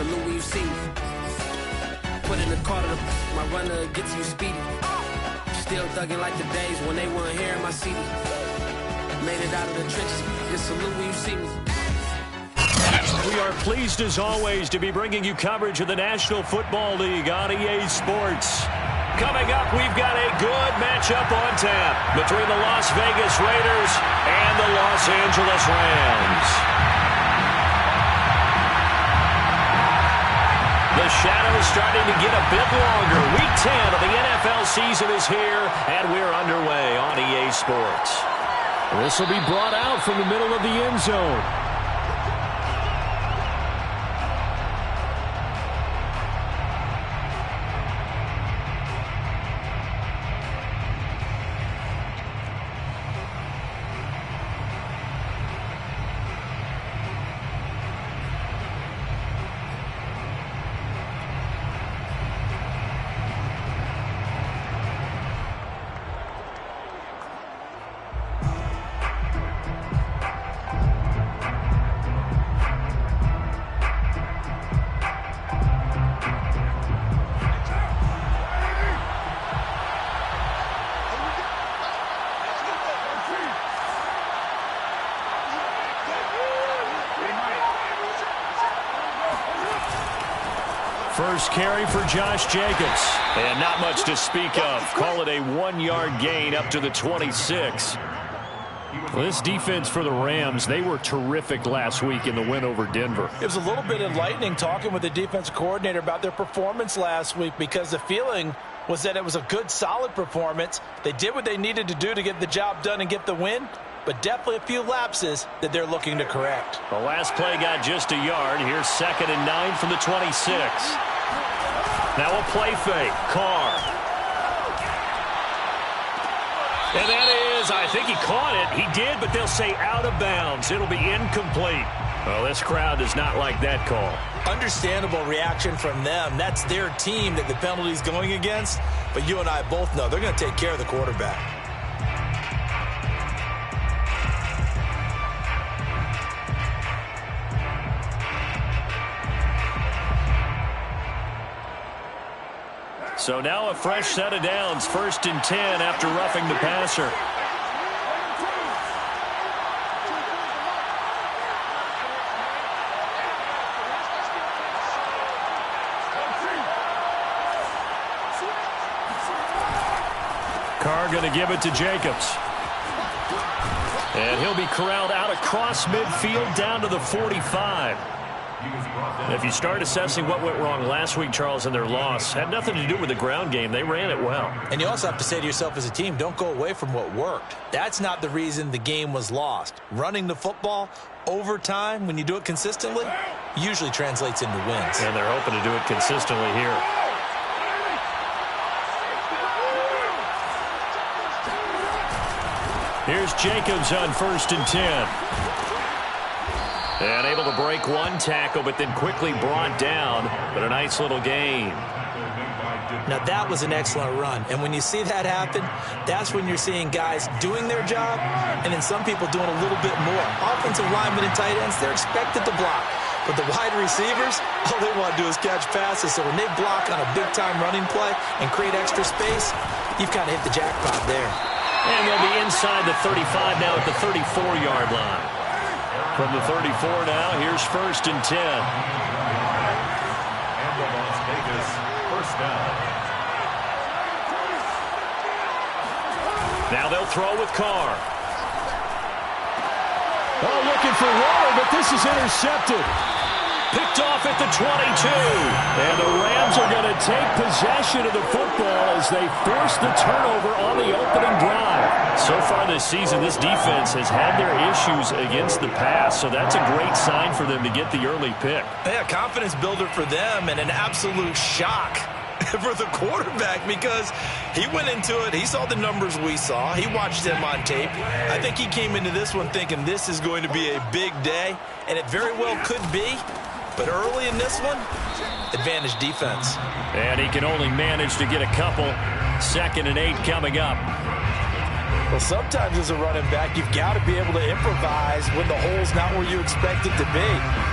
salute when you see me. Put in the car to my runner gets you speedy. Still thugging like the days when they weren't hearing my CD. Made it out of the trenches, just salute when you see me. We are pleased as always to be bringing you coverage of the National Football League on EA Sports. Coming up, we've got a good matchup on tap between the Las Vegas Raiders and the Los Angeles Rams. The shadow's starting to get a bit longer. Week 10 of the NFL season is here, and we're underway on EA Sports. This will be brought out from the middle of the end zone. First carry for Josh Jacobs. And not much to speak of. Call it a 1-yard gain up to the 26. Well, this defense for the Rams, they were terrific last week in the win over Denver. It was a little bit enlightening talking with the defensive coordinator about their performance last week, because the feeling was that it was a good, solid performance. They did what they needed to do to get the job done and get the win, but definitely a few lapses that they're looking to correct. The last play got just a yard. Here's 2nd and 9 from the 26. Now a play fake. Carr. And that is, I think he caught it. He did, but they'll say out of bounds. It'll be incomplete. Well, this crowd does not like that call. Understandable reaction from them. That's their team that the penalty's going against. But you and I both know they're going to take care of the quarterback. So now a fresh set of downs. 1st and 10 after roughing the passer. Carr going to give it to Jacobs. And he'll be corralled out across midfield down to the 45. If you start assessing what went wrong last week, Charles, in their loss, had nothing to do with the ground game. They ran it well. And you also have to say to yourself as a team, don't go away from what worked. That's not the reason the game was lost. Running the football over time, when you do it consistently, usually translates into wins. And they're hoping to do it consistently here. Here's Jacobs on 1st and 10. And able to break one tackle, but then quickly brought down. But a nice little gain. Now, that was an excellent run. And when you see that happen, that's when you're seeing guys doing their job, and then some people doing a little bit more. Offensive linemen and tight ends, they're expected to block. But the wide receivers, all they want to do is catch passes. So when they block on a big-time running play and create extra space, you've kind of hit the jackpot there. And they'll be inside the 35 now at the 34-yard line. From the 34 now, here's 1st and 10. And the Las Vegas first down. Now they'll throw with Carr. Oh, looking for water, but this is intercepted. Picked off at the 22. And the Rams are going to take possession of the football as they force the turnover on the opening drive. So far this season, this defense has had their issues against the pass, so that's a great sign for them to get the early pick. Yeah, confidence builder for them, and an absolute shock for the quarterback, because he went into it, he saw the numbers we saw, he watched them on tape. I think he came into this one thinking this is going to be a big day, and it very well could be. But early in this one, advantage defense. And he can only manage to get a couple. 2nd and 8 coming up. Well, sometimes as a running back, you've got to be able to improvise when the hole's not where you expect it to be.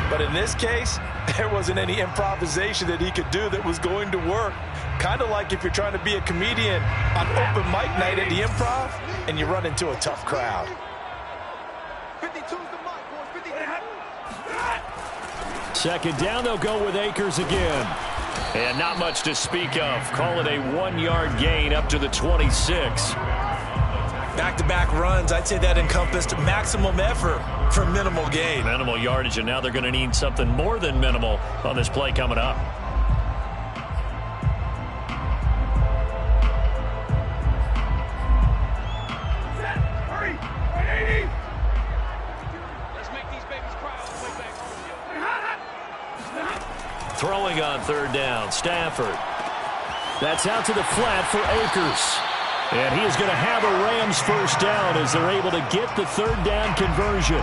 But in this case, There wasn't any improvisation that he could do that was going to work. Kind of like if you're trying to be a comedian on open mic night at the Improv and you run into a tough crowd. 52's the mark, boys. 50. Second down, they'll go with Akers again. And not much to speak of. Call it a 1-yard gain up to the 26. Back-to-back runs, I'd say that encompassed maximum effort for minimal gain. Minimal yardage, and now they're going to need something more than minimal on this play coming up. Hurry! 80! Let's make these babies cry all the way back home. Throwing on third down, Stafford. That's out to the flat for Akers. And he is going to have a Rams first down as they're able to get the third down conversion.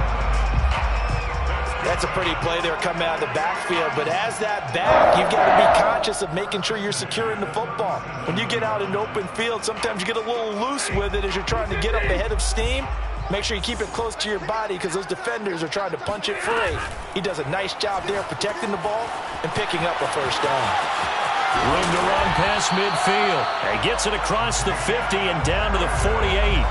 That's a pretty play there coming out of the backfield, but as that back, you've got to be conscious of making sure you're securing the football. When you get out in open field, sometimes you get a little loose with it as you're trying to get up ahead of steam. Make sure you keep it close to your body because those defenders are trying to punch it free. He does a nice job there protecting the ball and picking up a first down. Room to run past midfield. He gets it across the 50 and down to the 48.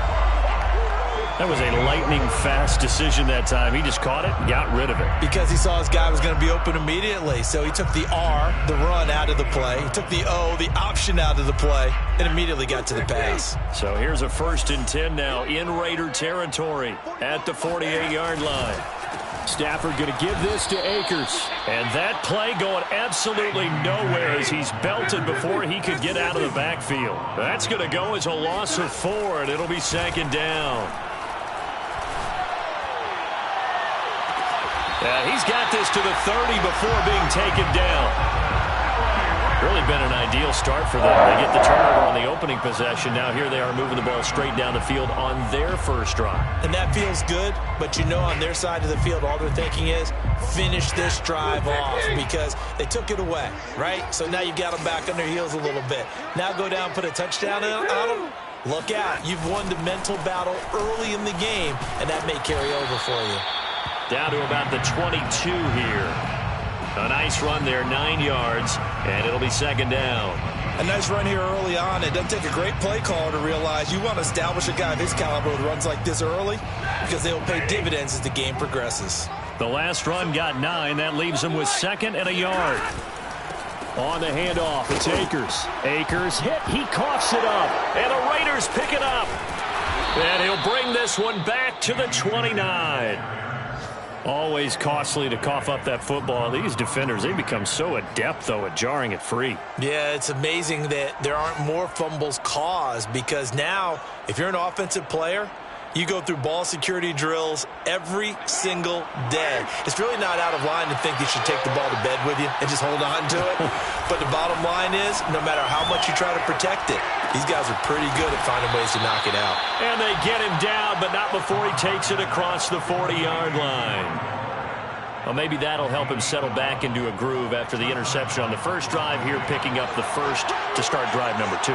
That was a lightning-fast decision that time. He just caught it and got rid of it. Because he saw his guy was going to be open immediately. So he took the R, the run, out of the play. He took the O, the option, out of the play, and immediately got to the pass. So here's a 1st and 10 now in Raider territory at the 48-yard line. Stafford going to give this to Akers. And that play going absolutely nowhere as he's belted before he could get out of the backfield. That's going to go as a loss of 4, and it'll be 2nd down. He's got this to the 30 before being taken down. Really been an ideal start for them. They get the turnover on the opening possession. Now here they are moving the ball straight down the field on their first drive. And that feels good, but you know on their side of the field all they're thinking is finish this drive off because they took it away, right? So now you've got them back on their heels a little bit. Now go down, put a touchdown on them. Look out. You've won the mental battle early in the game, and that may carry over for you. Down to about the 22 here. A nice run there, 9 yards, and it'll be 2nd down. A nice run here early on. It doesn't take a great play caller to realize you want to establish a guy of his caliber with runs like this early because they will pay dividends as the game progresses. The last run got 9. That leaves him with 2nd and a yard. On the handoff, it's Akers. Akers hit. He coughs it up. And the Raiders pick it up. And he'll bring this one back to the 29. Always costly to cough up that football. These defenders, they become so adept, though, at jarring it free. Yeah, it's amazing that there aren't more fumbles caused because now, if you're an offensive player, you go through ball security drills every single day. It's really not out of line to think you should take the ball to bed with you and just hold on to it. But the bottom line is, no matter how much you try to protect it, these guys are pretty good at finding ways to knock it out. And they get him down, but not before he takes it across the 40-yard line. Well, maybe that'll help him settle back into a groove after the interception on the first drive here, picking up the first to start drive number 2.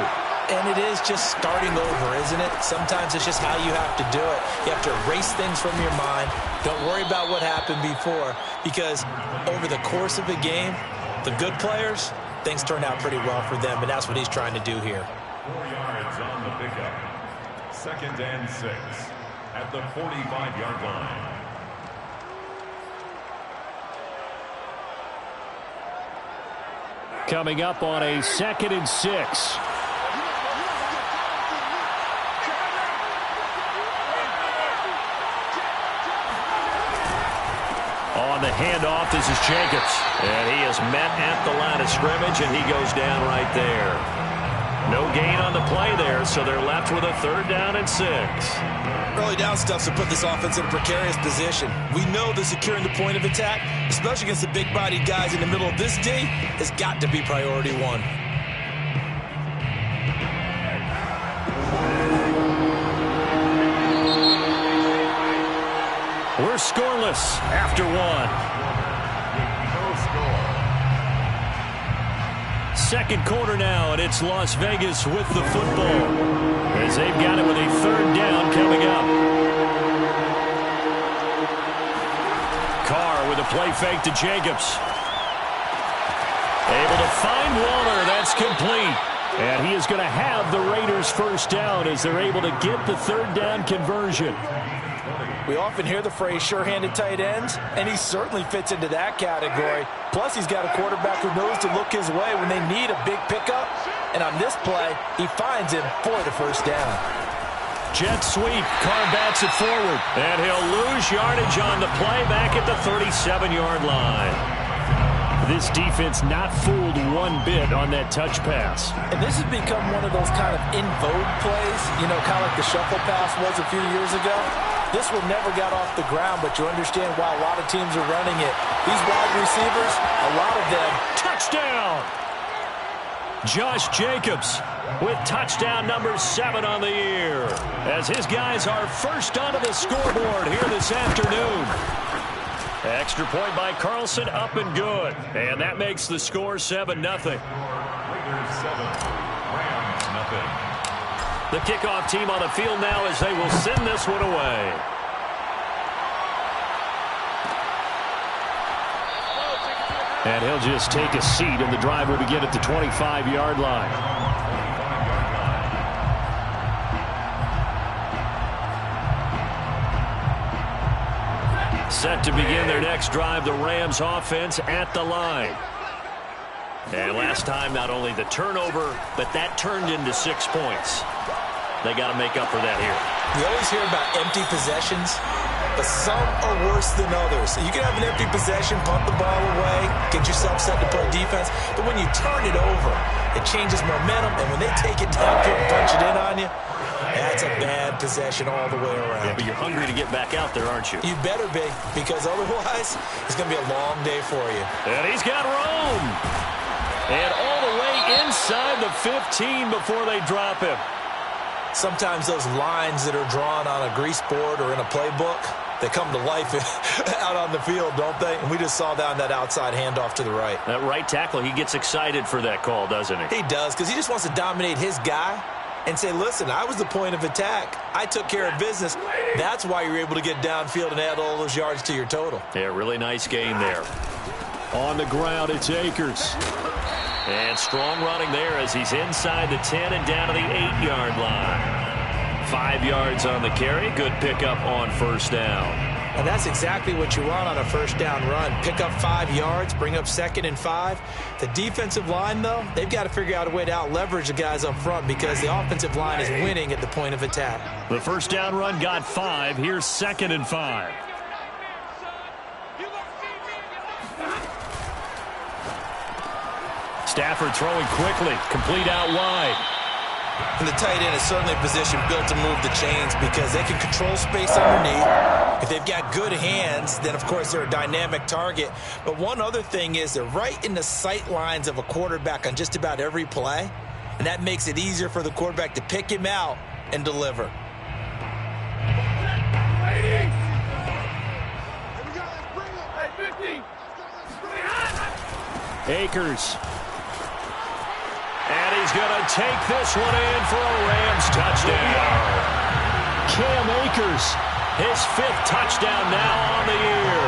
And it is just starting over, isn't it? Sometimes it's just how you have to do it. You have to erase things from your mind. Don't worry about what happened before because over the course of a game, the good players, things turn out pretty well for them, and that's what he's trying to do here. 4 yards on the pickup. 2nd and 6 at the 45-yard line. Coming up on a 2nd and 6. On the handoff, this is Jacobs. And he is met at the line of scrimmage, and he goes down right there. No gain on the play there, so they're left with a 3rd down and 6. Early down stuff to put this offense in a precarious position. We know that securing the point of attack, especially against the big-bodied guys in the middle of this D, has got to be priority 1. We're scoreless after 1. Second quarter now, and it's Las Vegas with the football as they've got it with a 3rd down coming up. Carr with a play fake to Jacobs. Able to find Waller. That's complete. And he is going to have the Raiders first down as they're able to get the third down conversion. We often hear the phrase sure-handed tight ends, and he certainly fits into that category. Plus, he's got a quarterback who knows to look his way when they need a big pickup. And on this play, he finds him for the first down. Jet sweep. Carr bats it forward. And he'll lose yardage on the play back at the 37-yard line. This defense not fooled one bit on that touch pass. And this has become one of those kind of in vogue plays, you know, kind of like the shuffle pass was a few years ago. This one never got off the ground, but you understand why a lot of teams are running it. These wide receivers, a lot of them. Touchdown! Josh Jacobs with touchdown number 7 on the year, as his guys are first onto the scoreboard here this afternoon. Extra point by Carlson, up and good. And that makes the score 7-0. Raiders 7, Rams nothing. The kickoff team on the field now as they will send this one away. And he'll just take a seat, and the drive will begin at the 25-yard line. Set to begin their next drive, the Rams offense at the line. And last time, not only the turnover, but that turned into 6 points. They got to make up for that here. You always hear about empty possessions, but some are worse than others. You can have an empty possession, punt the ball away, get yourself set to play defense, but when you turn it over, it changes momentum, and when they take it downfield and punch it in on you, that's a bad possession all the way around. Yeah, but you're hungry to get back out there, aren't you? You better be, because otherwise, it's going to be a long day for you. And he's got room. And all the way inside the 15 before they drop him. Sometimes those lines that are drawn on a grease board or in a playbook, they come to life out on the field, don't they? And we just saw that on that outside handoff to the right. That right tackle, he gets excited for that call, doesn't he? He does, because he just wants to dominate his guy and say, listen, I was the point of attack. I took care of business. That's why you're able to get downfield and add all those yards to your total. Yeah, really nice game there. On the ground, it's Akers. And strong running there as he's inside the 10 and down to the 8-yard line. 5 yards on the carry. Good pickup on first down. And that's exactly what you want on a first down run. Pick up 5 yards, bring up 2nd and 5. The defensive line, though, they've got to figure out a way to out-leverage the guys up front because the offensive line is winning at the point of attack. The first down run got 5. Here's 2nd and 5. Stafford throwing quickly, complete out wide. And the tight end is certainly a position built to move the chains because they can control space underneath. If they've got good hands, then, of course, they're a dynamic target. But one other thing is they're right in the sight lines of a quarterback on just about every play, and that makes it easier for the quarterback to pick him out and deliver. Akers. And he's going to take this one in for a Rams touchdown. Cam Akers, his 5th touchdown now on the year.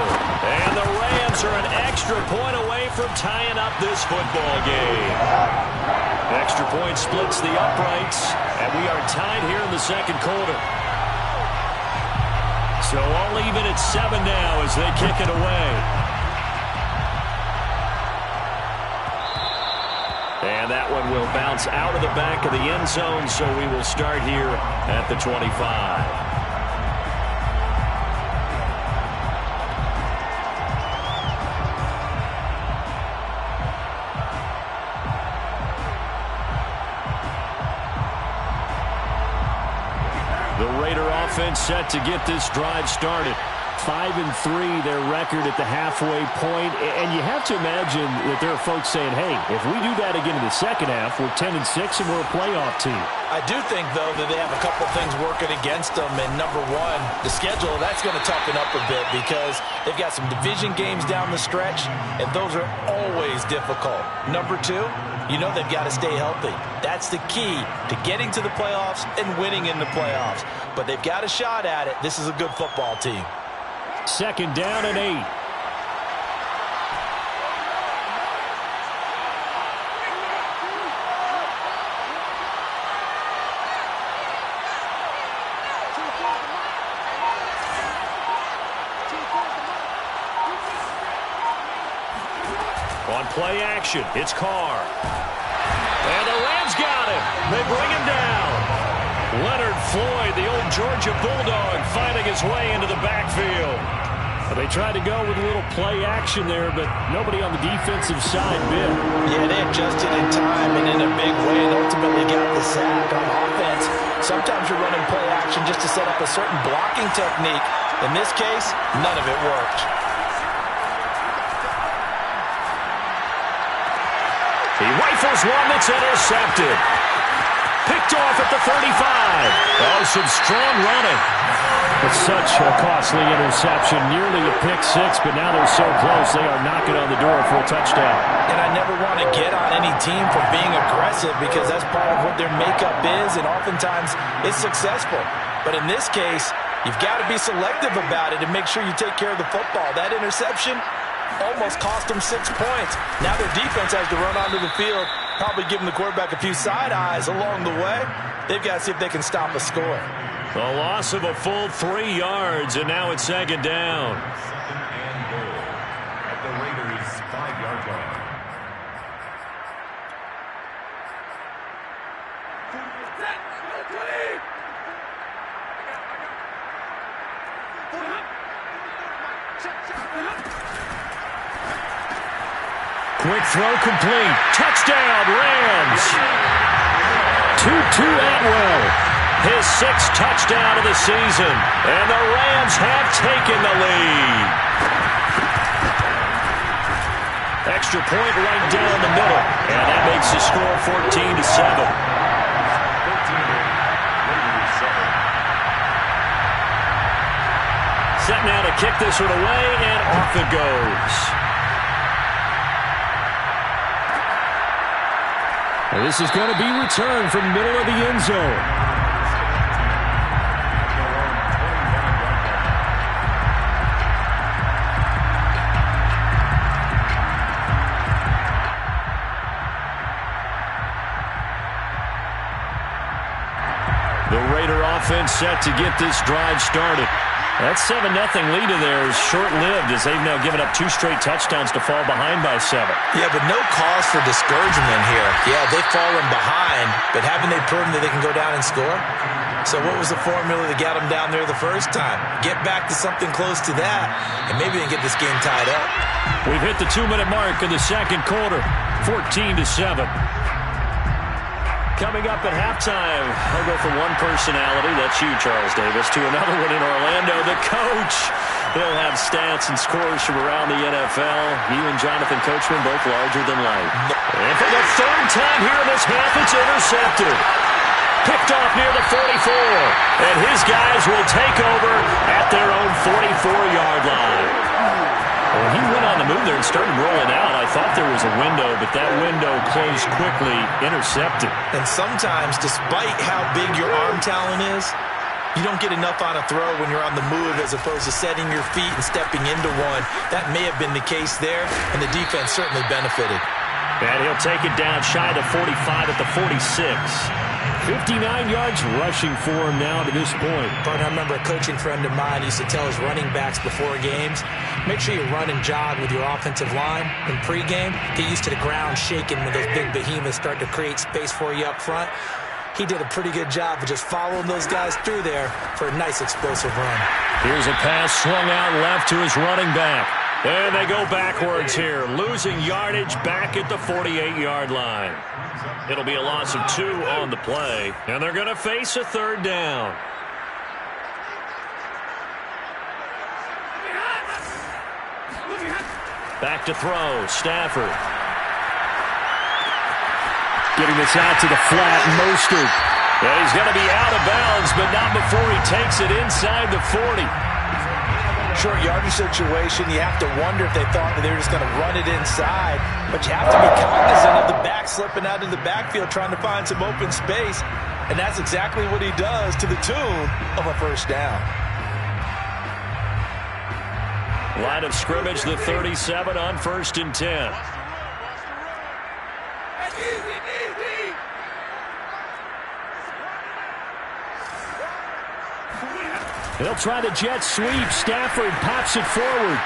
And the Rams are an extra point away from tying up this football game. Extra point splits the uprights, and we are tied here in the second quarter. So all even at 7 now as they kick it away. And that one will bounce out of the back of the end zone, so we will start here at the 25. The Raider offense set to get this drive started. 5-3, their record at the halfway point. And you have to imagine that there are folks saying, hey, if we do that again in the second half, we're 10-6 and we're a playoff team. I do think, though, that they have a couple things working against them. And number one, the schedule, that's going to toughen up a bit because they've got some division games down the stretch, and those are always difficult. Number two, you know they've got to stay healthy. That's the key to getting to the playoffs and winning in the playoffs. But they've got a shot at it. This is a good football team. 2nd down and 8. On play action, it's Carr. And the Rams got him. They bring him down. Leonard Floyd, the old Georgia Bulldog, finding his way into the backfield. They tried to go with a little play action there, but nobody on the defensive side bit. Yeah, they adjusted in time and in a big way and ultimately got the sack. On offense, sometimes you're running play action just to set up a certain blocking technique. In this case, none of it worked. He rifles one that's intercepted. Picked off at the 35. Oh, some strong running. It's such a costly interception, nearly a pick six, but now they're so close they are knocking on the door for a touchdown. And I never want to get on any team for being aggressive because that's part of what their makeup is, and oftentimes it's successful. But in this case, you've got to be selective about it and make sure you take care of the football. That interception almost cost them 6 points. Now their defense has to run onto the field, probably giving the quarterback a few side eyes along the way. They've got to see if they can stop a score. A loss of a full 3 yards, and now it's second down. Second and goal at the Raiders' 5-yard line. Quick throw complete. Touchdown, Rams. Tutu Atwell. His 6th touchdown of the season. And the Rams have taken the lead. Extra point right down the middle. And that makes the score 14-7. Set now to kick this one away, and off it goes. And this is going to be returned from the middle of the end zone. The Raider offense set to get this drive started. That 7-0 lead in there is short-lived as they've now given up 2 straight touchdowns to fall behind by 7. Yeah, but no cause for discouragement here. Yeah, they've fallen behind, but haven't they proven that they can go down and score? So what was the formula that got them down there the first time? Get back to something close to that, and maybe they can get this game tied up. We've hit the 2-minute mark in the second quarter, 14-7. Coming up at halftime, I'll go from one personality, that's you, Charles Davis, to another one in Orlando, the coach. He'll have stats and scores from around the NFL. You and Jonathan Coachman both larger than life. And for the 3rd time here in this half, it's intercepted. Picked off near the 44. And his guys will take over at their own 44-yard line. When he went on the move there and started rolling out, I thought there was a window, but that window closed quickly, intercepted. And sometimes, despite how big your arm talent is, you don't get enough on a throw when you're on the move as opposed to setting your feet and stepping into one. That may have been the case there, and the defense certainly benefited. And he'll take it down shy of the 45 at the 46. 59 yards rushing for him now to this point. But I remember a coaching friend of mine used to tell his running backs before games, make sure you run and jog with your offensive line in pregame. Get used to the ground shaking when those big behemoths start to create space for you up front. He did a pretty good job of just following those guys through there for a nice explosive run. Here's a pass swung out left to his running back. And they go backwards here, losing yardage back at the 48-yard line. It'll be a loss of 2 on the play, and they're going to face a 3rd down. Back to throw, Stafford. Getting this out to the flat, Mostert. Yeah, he's going to be out of bounds, but not before he takes it inside the 40. Short yardage situation, you have to wonder if they thought that they were just going to run it inside. But you have to be cognizant of the back slipping out of the backfield trying to find some open space. And that's exactly what he does to the tune of a 1st down. Line of scrimmage, the 37 on 1st and 10. They'll try the jet sweep. Stafford pops it forward.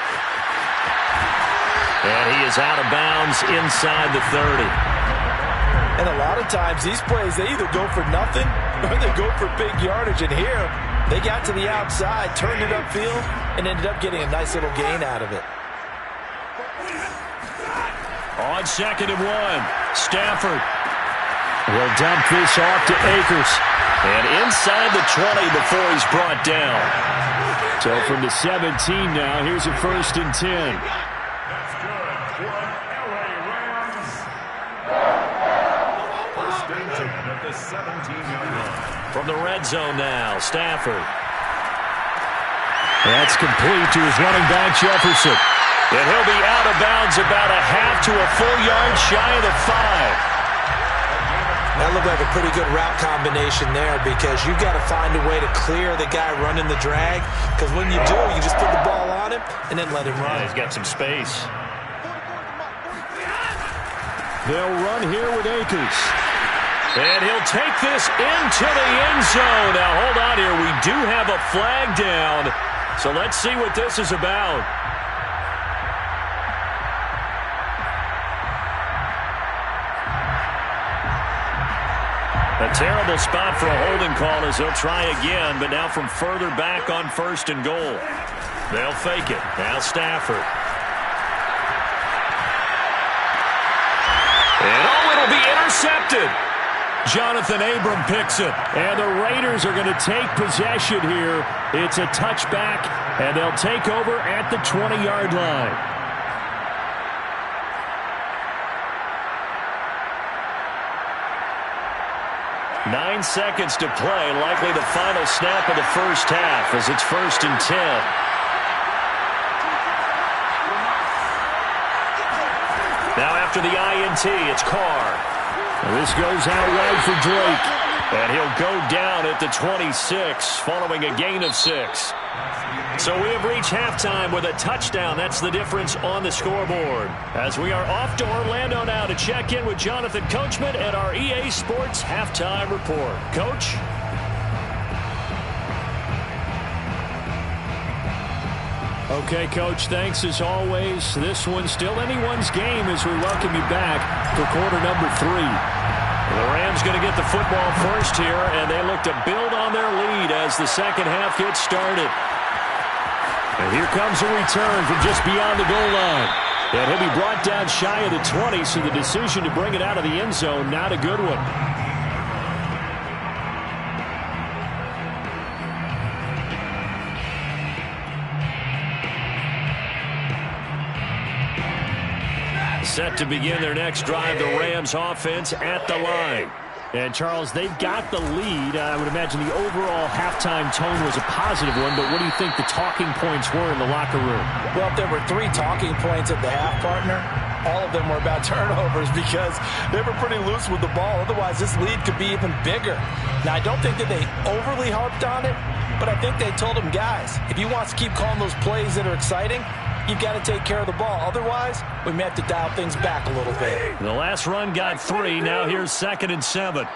And he is out of bounds inside the 30. And a lot of times these plays, they either go for nothing or they go for big yardage. And here, they got to the outside, turned it upfield, and ended up getting a nice little gain out of it. On 2nd and 1, Stafford will dump this off to Akers. And inside the 20 before he's brought down. So from the 17 now, here's a 1st and 10. That's good for an LA Rams. 1st and 10 at the 17-yard line. From the red zone now, Stafford. That's complete to his running back, Jefferson. And he'll be out of bounds about a half to a full yard shy of the 5. That looked like a pretty good route combination there because you've got to find a way to clear the guy running the drag, because when you do, you just put the ball on him and then let him run. Yeah, he's got some space. They'll run here with Akers. And he'll take this into the end zone. Now, hold on here. We do have a flag down, so let's see what this is about. A terrible spot for a holding call as they'll try again, but now from further back on 1st and goal. They'll fake it. Now Stafford. And it'll be intercepted. Jonathan Abram picks it. And the Raiders are going to take possession here. It's a touchback, and they'll take over at the 20-yard line. 9 seconds to play, likely the final snap of the first half as it's 1st and 10. Now after the INT, it's Carr. And this goes out wide for Drake. And he'll go down at the 26 following a gain of 6. So we have reached halftime with a touchdown. That's the difference on the scoreboard. As we are off to Orlando now to check in with Jonathan Coachman at our EA Sports Halftime Report. Coach? Okay, Coach, thanks as always. This one's still anyone's game as we welcome you back for quarter number 3. The Rams going to get the football first here, and they look to build on their lead as the second half gets started. And here comes a return from just beyond the goal line. And he'll be brought down shy of the 20, so the decision to bring it out of the end zone, not a good one. Set to begin their next drive, the Rams offense at the line. And, Charles, they've got the lead. I would imagine the overall halftime tone was a positive one, but what do you think the talking points were in the locker room? Well, if there were 3 talking points at the half, partner, all of them were about turnovers because they were pretty loose with the ball. Otherwise, this lead could be even bigger. Now, I don't think that they overly harped on it, but I think they told them, guys, if you want to keep calling those plays that are exciting, you've got to take care of the ball. Otherwise, we may have to dial things back a little bit. The last run got 3. Now here's 2nd and 7.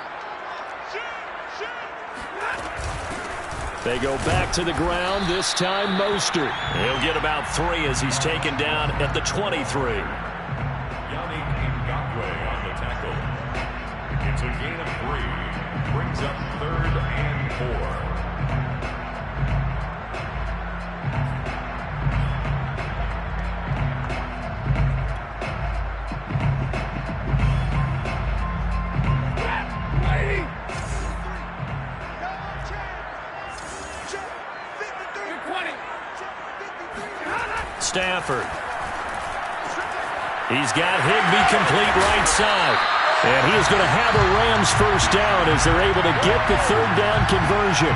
They go back to the ground, this time Mostert. He'll get about 3 as he's taken down at the 23. Yannick Ngakoue on the tackle. It's a gain of 3. Brings up 3rd and 4. Stafford. He's got Higbee complete right side. And he is going to have a Rams first down as they're able to get the 3rd down conversion.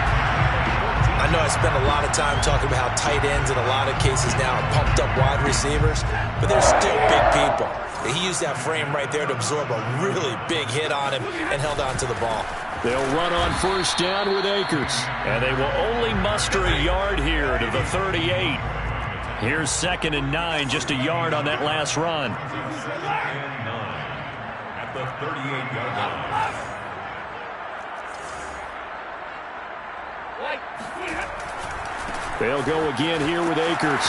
I know I spent a lot of time talking about how tight ends in a lot of cases now are pumped up wide receivers, but they're still big people. He used that frame right there to absorb a really big hit on him and held on to the ball. They'll run on first down with Akers. And they will only muster a yard here to the 38. Here's 2nd and 9, just a yard on that last run. 2nd and 9 at the 38-yard line. They'll go again here with Akers.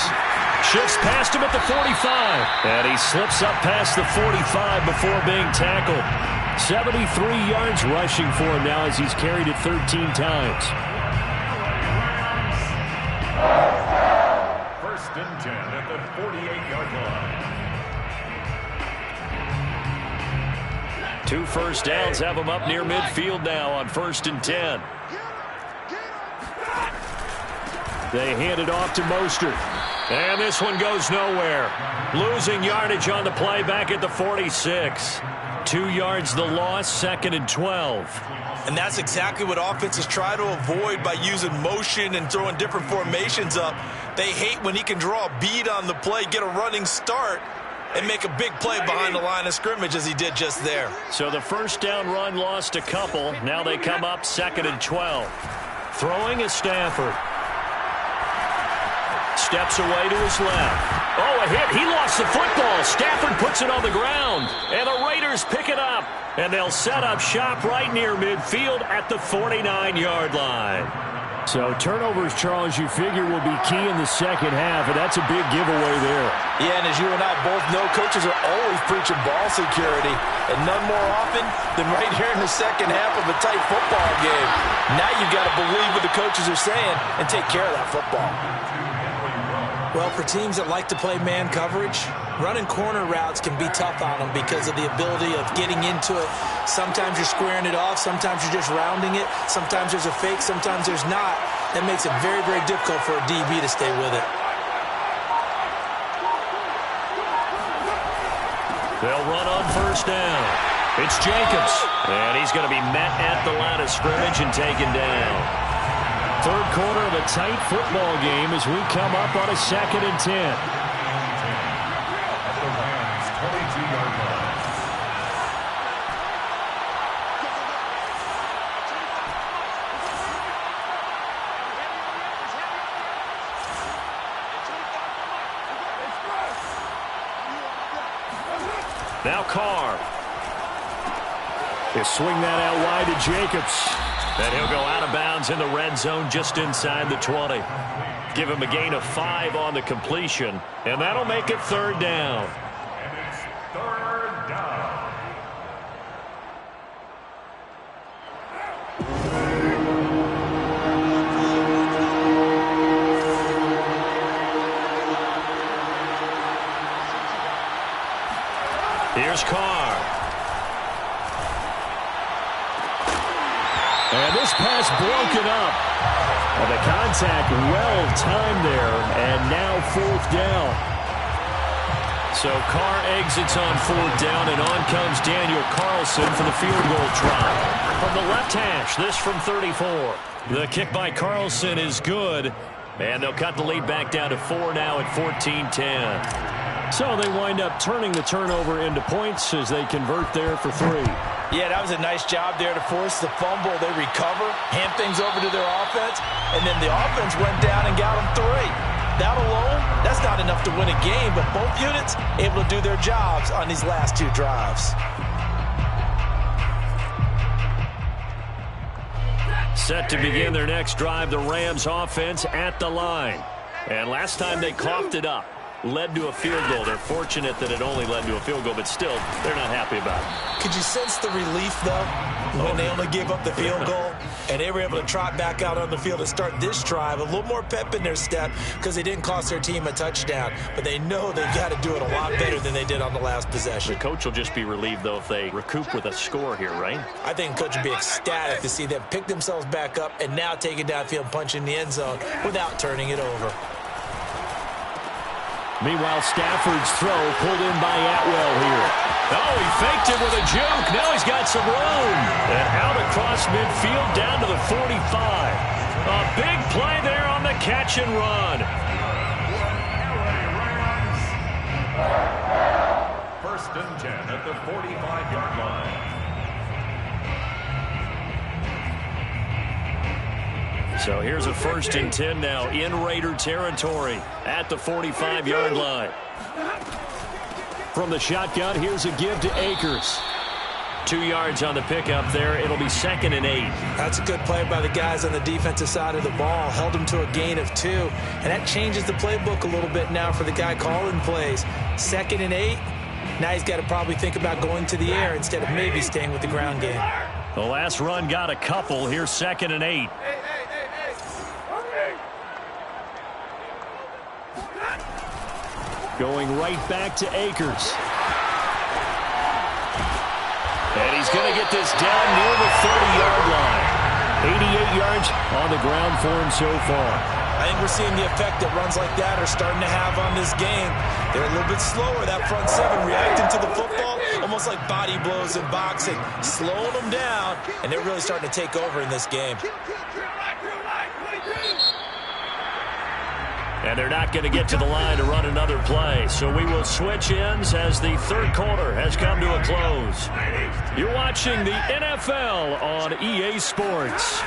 Shifts past him at the 45. And he slips up past the 45 before being tackled. 73 yards rushing for him now as he's carried it 13 times. First and 10 at the 48-yard line. 2 first downs have him up near midfield now on 1st and 10. They hand it off to Mostert. And this one goes nowhere. Losing yardage on the play back at the 46. 2 yards the loss, 2nd and 12. And that's exactly what offenses try to avoid by using motion and throwing different formations up. They hate when he can draw a bead on the play, get a running start, and make a big play behind the line of scrimmage as he did just there. So the first down run lost a couple. Now they come up 2nd and 12. Throwing is Stafford. Steps away to his left. Oh, a hit. He lost the football. Stafford puts it on the ground. And the Raiders pick it up. And they'll set up shop right near midfield at the 49-yard line. So turnovers, Charles, you figure will be key in the second half, and that's a big giveaway there. Yeah, and as you and I both know, coaches are always preaching ball security, and none more often than right here in the second half of a tight football game. Now you've got to believe what the coaches are saying and take care of that football. Well, for teams that like to play man coverage, running corner routes can be tough on them because of the ability of getting into it. Sometimes you're squaring it off. Sometimes you're just rounding it. Sometimes there's a fake. Sometimes there's not. That makes it very, very difficult for a DB to stay with it. They'll run on first down. It's Jacobs. And he's going to be met at the line of scrimmage and taken down. Third quarter of a tight football game as we come up on a 2nd and 10. At the Rams' 22-yard line. Now Carr. He'll swing that out wide to Jacobs. And he'll go out of bounds in the red zone just inside the 20. Give him a gain of 5 on the completion. And that'll make it 3rd down. And it's 3rd down. Here's Carr. And this pass broken up. And the contact well-timed there. And now 4th down. So Carr exits on 4th down, and on comes Daniel Carlson for the field goal try. From the left hash, this from 34. The kick by Carlson is good. And they'll cut the lead back down to 4 now at 14-10. So they wind up turning the turnover into points as they convert there for 3. Yeah, that was a nice job there to force the fumble. They recover, hand things over to their offense, and then the offense went down and got them 3. That alone, that's not enough to win a game, but both units able to do their jobs on these last 2 drives. Set to begin their next drive, the Rams offense at the line. And last time they coughed it up, led to a field goal. They're fortunate that it only led to a field goal, but still, they're not happy about it. Could you sense the relief, though, when they only gave up the field goal? And they were able to trot back out on the field and start this drive. A little more pep in their step because they didn't cost their team a touchdown. But they know they've got to do it a lot better than they did on the last possession. The coach will just be relieved, though, if they recoup with a score here, right? I think the coach would be ecstatic to see them pick themselves back up and now take it downfield and punch in the end zone without turning it over. Meanwhile, Stafford's throw pulled in by Atwell here. Oh, he faked it with a juke. Now he's got some room. And out across midfield down to the 45. A big play there on the catch and run. First and 10 at the 45-yard line. So here's a 1st and 10 now in Raider territory at the 45-yard line. From the shotgun, here's a give to Akers. 2 yards on the pickup there. It'll be 2nd and 8. That's a good play by the guys on the defensive side of the ball. Held them to a gain of 2. And that changes the playbook a little bit now for the guy calling plays. 2nd and 8. Now he's got to probably think about going to the air instead of maybe staying with the ground game. The last run got a couple. Here's 2nd and 8. Going right back to Akers. And he's going to get this down near the 30-yard line. 88 yards on the ground for him so far. I think we're seeing the effect that runs like that are starting to have on this game. They're a little bit slower, that front seven, reacting to the football, almost like body blows in boxing, slowing them down, and they're really starting to take over in this game. And they're not going to get to the line to run another play. So we will switch ends as the third quarter has come to a close. You're watching the NFL on EA Sports.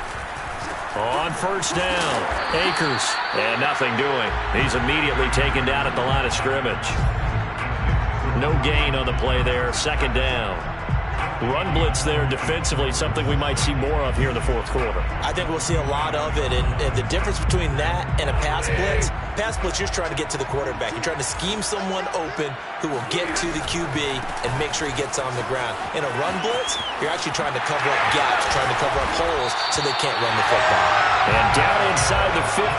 On first down, Akers. And nothing doing. He's immediately taken down at the line of scrimmage. No gain on the play there. 2nd down. Run blitz there defensively, something we might see more of here in the fourth quarter. I think we'll see a lot of it, and the difference between that and a pass blitz, you're trying to get to the quarterback. You're trying to scheme someone open who will get to the QB and make sure he gets on the ground. In a run blitz, you're actually trying to cover up gaps, trying to cover up holes so they can't run the football. And down inside the 15,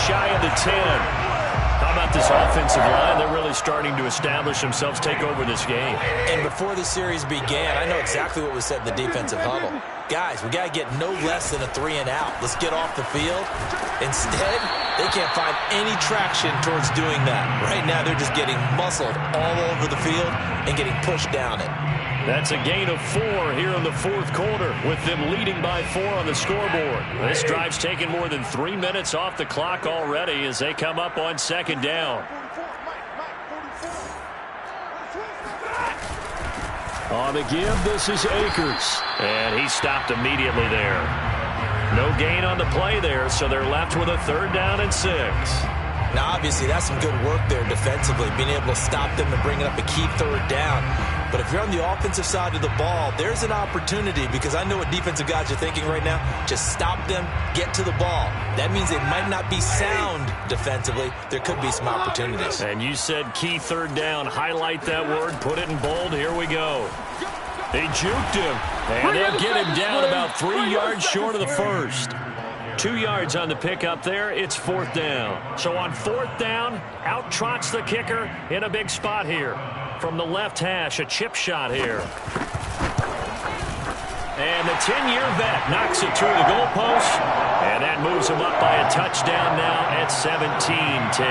shy of the 10. How about this offensive line? They're really starting to establish themselves, take over this game. And before the series began, I know exactly what was said in the defensive huddle. Guys, we got to get no less than a 3 and out. Let's get off the field. Instead, they can't find any traction towards doing that. Right now, they're just getting muscled all over the field and getting pushed down it. That's a gain of 4 here in the fourth quarter, with them leading by 4 on the scoreboard. This drive's taken more than 3 minutes off the clock already as they come up on 2nd down. On the give, this is Akers. And he stopped immediately there. No gain on the play there, so they're left with a 3rd down and 6. Now, obviously, that's some good work there defensively, being able to stop them and bringing up a key 3rd down. But if you're on the offensive side of the ball, there's an opportunity, because I know what defensive guys are thinking right now. Just stop them, get to the ball. That means they might not be sound defensively. There could be some opportunities. And you said key 3rd down. Highlight that word. Put it in bold. Here we go. They juked him, and they'll get him down about 3 yards short of the first. 2 yards on the pickup there. It's 4th down. So on 4th down, out trots the kicker in a big spot here. From the left hash, a chip shot here. And the 10-year vet knocks it through the goalpost. And that moves him up by a touchdown now at 17-10.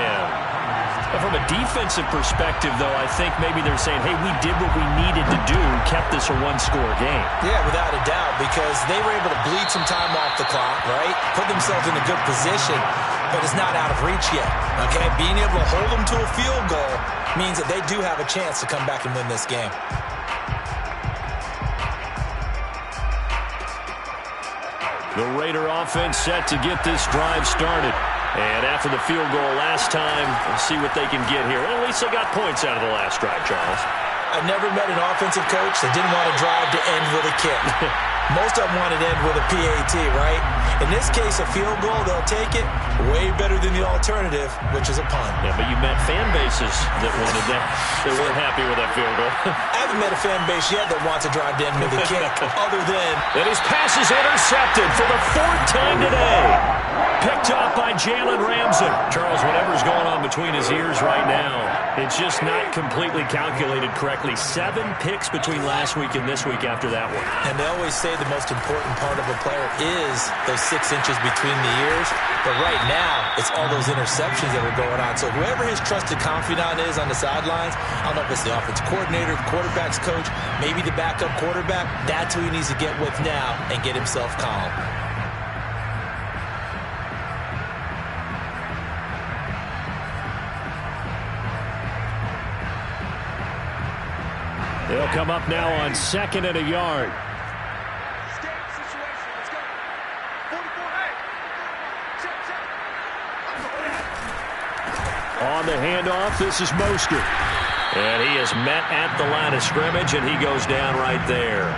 From a defensive perspective, though, I think maybe they're saying, hey, we did what we needed to do, kept this a one-score game. Yeah, without a doubt, because they were able to bleed some time off the clock, right? Put themselves in a good position, but it's not out of reach yet, okay? Being able to hold them to a field goal means that they do have a chance to come back and win this game. The Raider offense set to get this drive started. And after the field goal last time, we'll see what they can get here. At least they got points out of the last drive, Charles. I've never met an offensive coach that didn't want a drive to end with a kick. Most of them want it to end with a PAT, right? In this case, a field goal, they'll take it. Way better than the alternative, which is a punt. Yeah, but you met fan bases that wanted that. They weren't happy with that field goal. I haven't met a fan base yet that wants a drive to end with a kick, other than... And his pass is intercepted for the 4th time today. Picked up by Jalen Ramsey. Charles, whatever's going on between his ears right now, it's just not completely calculated correctly. 7 picks between last week and this week after that one. And they always say the most important part of a player is those 6 inches between the ears. But right now, it's all those interceptions that are going on. So whoever his trusted confidant is on the sidelines, I don't know if it's the offensive coordinator, the quarterback's coach, maybe the backup quarterback, that's who he needs to get with now and get himself calm. They'll come up now on 2nd and a yard. On the handoff, this is Mostert. And he is met at the line of scrimmage, and he goes down right there.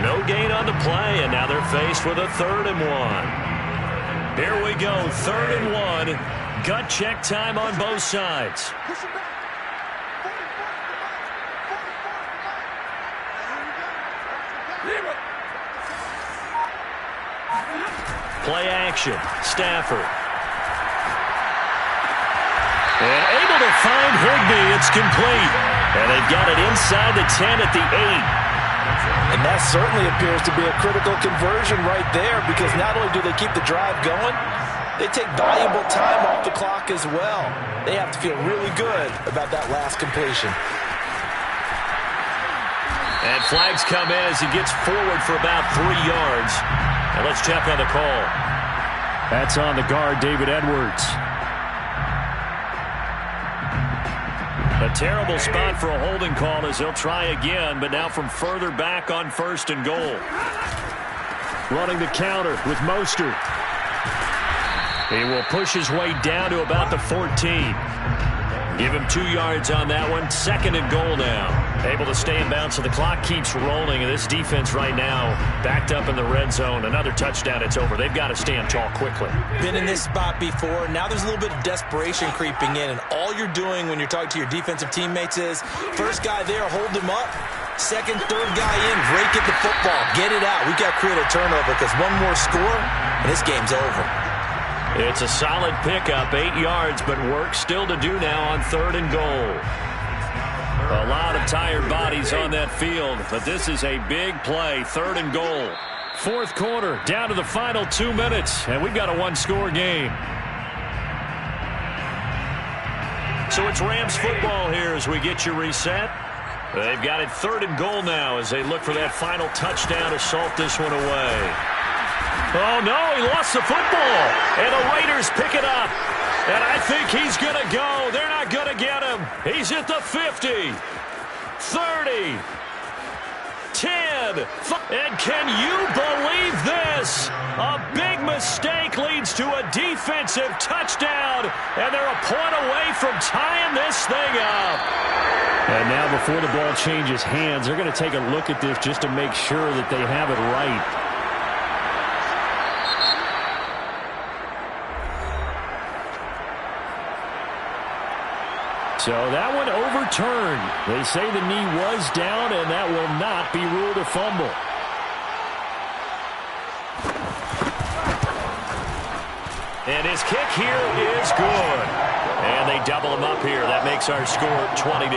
No gain on the play, and now they're faced with a 3rd and 1. Here we go, 3rd and 1. Gut check time on both sides. Play action. Stafford. And able to find Higbee. It's complete. And they've got it inside the 10 at the 8. And that certainly appears to be a critical conversion right there, because not only do they keep the drive going, they take valuable time off the clock as well. They have to feel really good about that last completion. And flags come in as he gets forward for about 3 yards. And let's check on the call. That's on the guard, David Edwards. A terrible spot for a holding call as he'll try again, but now from further back on 1st and goal. Running the counter with Mostert. He will push his way down to about the 14. Give him 2 yards on that one. 2nd and goal now. Able to stay in bounds, so the clock keeps rolling. And this defense right now backed up in the red zone. Another touchdown, it's over. They've got to stand tall quickly. Been in this spot before. Now there's a little bit of desperation creeping in. And all you're doing when you're talking to your defensive teammates is, first guy there, hold him up. 2nd, 3rd guy in, rake at the football. Get it out. We've got to create a turnover, because one more score, and this game's over. It's a solid pickup, 8 yards, but work still to do now on 3rd and goal. A lot of tired bodies on that field, but this is a big play, 3rd and goal. 4th quarter, down to the final 2 minutes, and we've got a 1-score game. So it's Rams football here as we get you reset. They've got it 3rd and goal now as they look for that final touchdown to salt this one away. Oh, no, he lost the football. And the Raiders pick it up. And I think he's going to go. They're not going to get him. He's at the 50, 30, 10. And can you believe this? A big mistake leads to a defensive touchdown. And they're a point away from tying this thing up. And now before the ball changes hands, they're going to take a look at this just to make sure that they have it right. So that one overturned. They say the knee was down, and that will not be ruled a fumble. And his kick here is good. And they double him up here. That makes our score 20-10.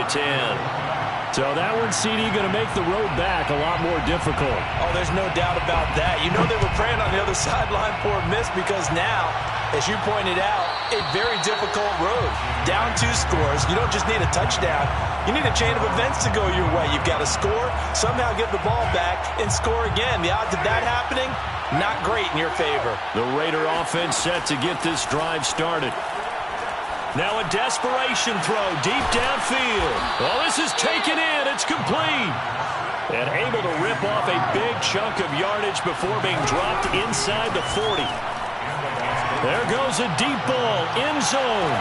So that one, CD, going to make the road back a lot more difficult. Oh, there's no doubt about that. You know they were praying on the other sideline for a miss, because now, as you pointed out, a very difficult road. Down 2 scores. You don't just need a touchdown. You need a chain of events to go your way. You've got to score, somehow get the ball back, and score again. The odds of that happening, not great in your favor. The Raider offense set to get this drive started. Now a desperation throw deep downfield. Well, this is taken in. It's complete. And able to rip off a big chunk of yardage before being dropped inside the 40. There goes a deep ball, end zone.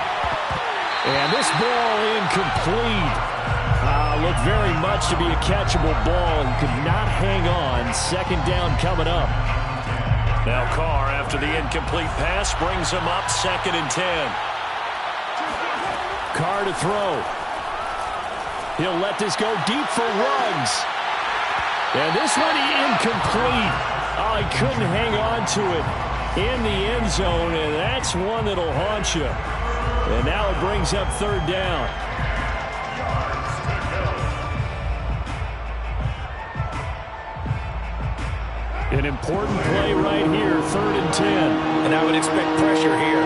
And this ball incomplete. Looked very much to be a catchable ball. He could not hang on. 2nd down coming up. Now Carr, after the incomplete pass, brings him up 2nd and 10. Carr to throw. He'll let this go deep for Ruggs. And this one incomplete. Oh, he couldn't hang on to it in the end zone, and that's one that'll haunt you. And now it brings up 3rd down. An important play right here, 3rd and 10. And I would expect pressure here.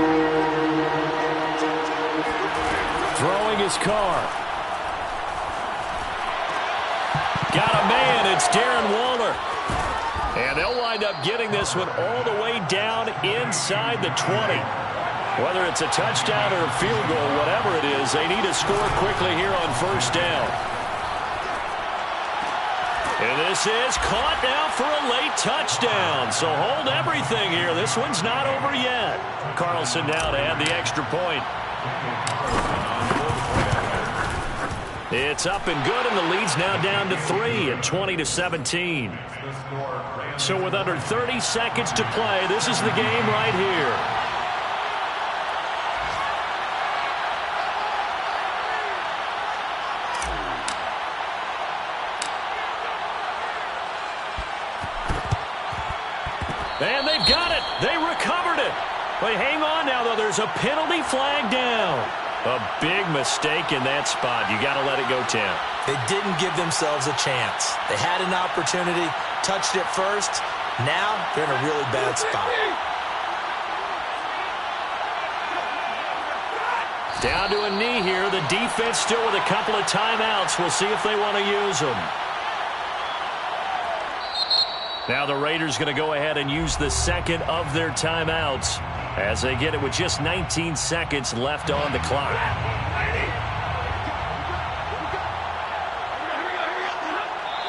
Throwing his Carr. Got a man. It's Darren Waller. And they'll wind up getting this one all the way down inside the 20. Whether it's a touchdown or a field goal, whatever it is, they need to score quickly here on 1st down. And this is caught now for a late touchdown. So hold everything here. This one's not over yet. Carlson now to add the extra point. It's up and good, and the lead's now down to 3 at 20-17. So with under 30 seconds to play, this is the game right here. And they've got it. They recovered it. But hang on now, though. There's a penalty flag down. A big mistake in that spot. You got to let it go, Tim. They didn't give themselves a chance. They had an opportunity, touched it first. Now they're in a really bad spot. Down to a knee here. The defense still with a couple of timeouts. We'll see if they want to use them. Now the Raiders going to go ahead and use the second of their timeouts as they get it with just 19 seconds left on the clock.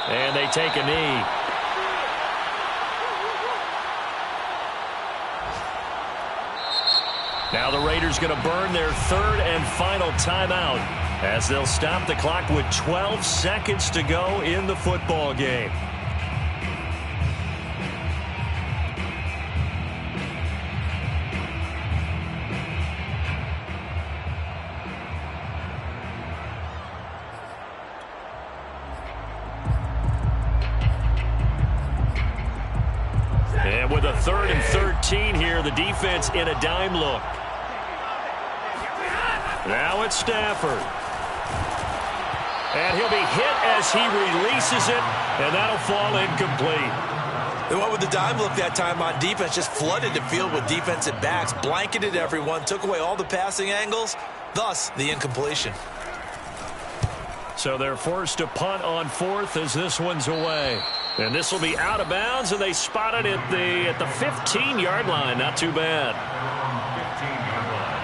And they take a knee. Now the Raiders going to burn their third and final timeout as they'll stop the clock with 12 seconds to go in the football game. And with a 3rd and 13 here, the defense in a dime look. Now it's Stafford. And he'll be hit as he releases it, and that'll fall incomplete. They went with the dime look that time on defense, just flooded the field with defensive backs, blanketed everyone, took away all the passing angles, thus the incompletion. So they're forced to punt on 4th as this one's away. And this will be out of bounds, and they spot it at the 15-yard line. Not too bad. 15-yard line.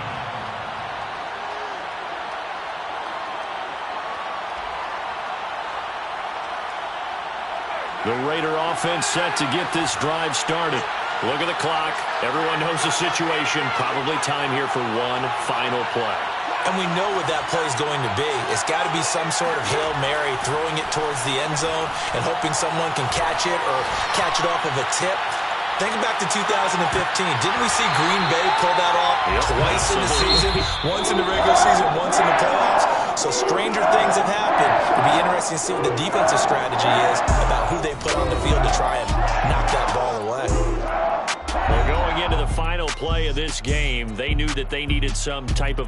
The Raider offense set to get this drive started. Look at the clock. Everyone knows the situation. Probably time here for one final play. And we know what that play is going to be. It's got to be some sort of Hail Mary, throwing it towards the end zone and hoping someone can catch it or catch it off of a tip. Think back to 2015. Didn't we see Green Bay pull that off twice in the season? Once in the regular season, once in the playoffs. So stranger things have happened. It'll be interesting to see what the defensive strategy is about who they put on the field to try and knock that ball away. Well, going into the final play of this game, they knew that they needed some type of